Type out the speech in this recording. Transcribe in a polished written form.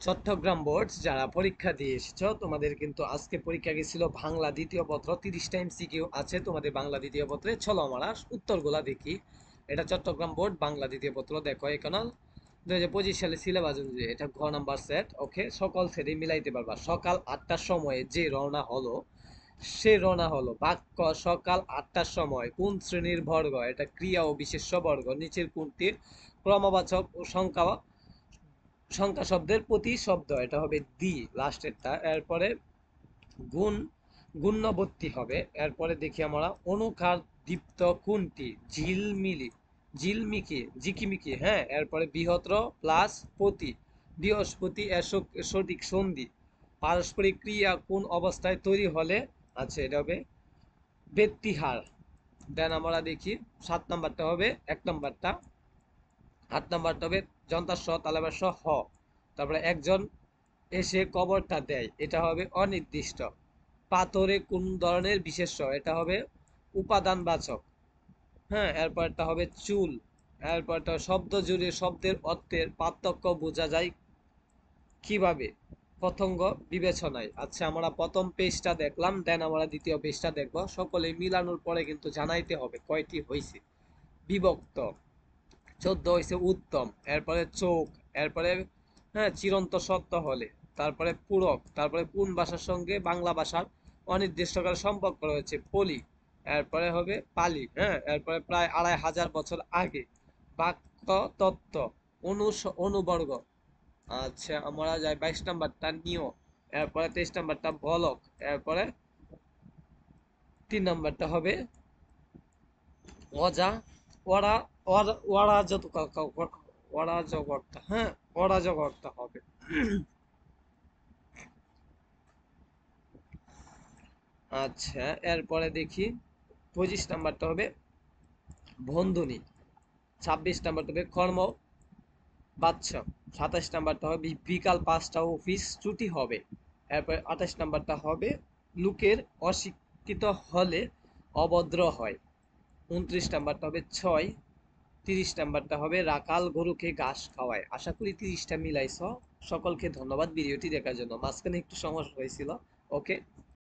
Chittagong board যারা পরীক্ষা দিয়ে এসেছো, তোমাদের কিন্তু আজকে পরীক্ষা গেছিল বাংলা দ্বিতীয় পত্র। 30টা এমসিকিউ আছে তোমাদের বাংলা দ্বিতীয় পত্রে। চলো আমরা উত্তরগুলা দেখি। এটা চট্টগ্রাম বোর্ড বাংলা দ্বিতীয় পত্র। দেখো এখানে 2025 সালে সিলেবাস অনুযায়ী এটা ঘ নাম্বার সেট। ওকে, সকল সেটে মিলাইতে পারবা। সকাল 8টার সময়ে যে রওনা হলো, সে রওনা হলো। বাক্য সকাল 8টার সময় কোন শ্রেণীর বর্গ? এটা ক্রিয়া ও বিশেষ্য বর্গ। নিচের কোনটির ক্রমবাচক ও সংখ্যা সংখ্যা শব্দের প্রতি শব্দ? এটা হবে দি, লাস্টেরটা। এরপরে গুণ গুণ্যবর্তী হবে। এরপরে দেখি আমরা অনুকার দীপ্ত কোনটি? ঝিলমিলি, ঝিলমিকি, ঝিকিমিকি। হ্যাঁ, এরপরে বৃহত্র প্লাস প্রতি, বৃহস্পতি এর সঠিক সন্ধি। পারস্পরিক ক্রিয়া কোন অবস্থায় তৈরি হলে? আচ্ছা, এটা হবে ব্যক্তিহার। দেন আমরা দেখি 7 নাম্বারটা হবে 1 নাম্বারটা। 8 নাম্বারটা হবে যন্তার স তালেবাস হ। তারপরে একজন এসে কবরটা দেয়, এটা হবে অনির্দিষ্ট। পাথরে কোন ধরনের বিশেষ্য? এটা হবে উপাদানবাচক। হ্যাঁ, এরপরটা হবে চুল। এরপরটা শব্দ জুড়ে শব্দের অর্থের পার্থক্য বোঝা যায় কিভাবে? প্রসঙ্গ বিবেচনায়। আচ্ছা, আমরা প্রথম পেজটা দেখলাম, দেন আমরা দ্বিতীয় পেজটা দেখব। সকলে মিলানোর পরে কিন্তু জানাইতে হবে কয়টি হয়েছে। বিভক্ত 14 হয়েছে উত্তম। এরপরে চোখ। এরপরে হ্যাঁ, চিরন্ত সত্য হলে। তারপরে পূরক। তারপরে কোন ভাষার সঙ্গে বাংলা ভাষার অনির্দিষ্টকাল সম্পর্ক রয়েছে? পলি। এরপরে হবে পালি। হ্যাঁ, এরপরে প্রায় 2500 বছর আগে। বাক্য তত্ত্ব। অনুবর্গ। আচ্ছা, আমরা যাই 22 নাম্বারটা নিয়। এরপরে 23 নাম্বারটা বলক। এরপরে 3 নাম্বারটা হবে অজা, ওরা, অরাজকতা। হ্যাঁ, অরাজকতা হবে। আচ্ছা, এরপরে দেখি 25 নাম্বারটা হবে বন্ধনী। 26 নাম্বারটা হবে কর্ম বাচ্চ। 27 নাম্বারটা হবে বিকাল 5টা অফিস ছুটি হবে। এরপরে 28 নাম্বারটা হবে লোকের অশিক্ষিত হলে অভদ্র হয়। 29 নাম্বারটা হবে ছয়। 30 নাম্বারটা হবে রাকাল গরুকে ঘাস খাওয়ায়। আশা করি 30টা মিলাইছ। সকলকে ধন্যবাদ ভিডিওটি দেখার জন্য। মাঝখানে একটু সমস্যা হয়েছিল। ওকে।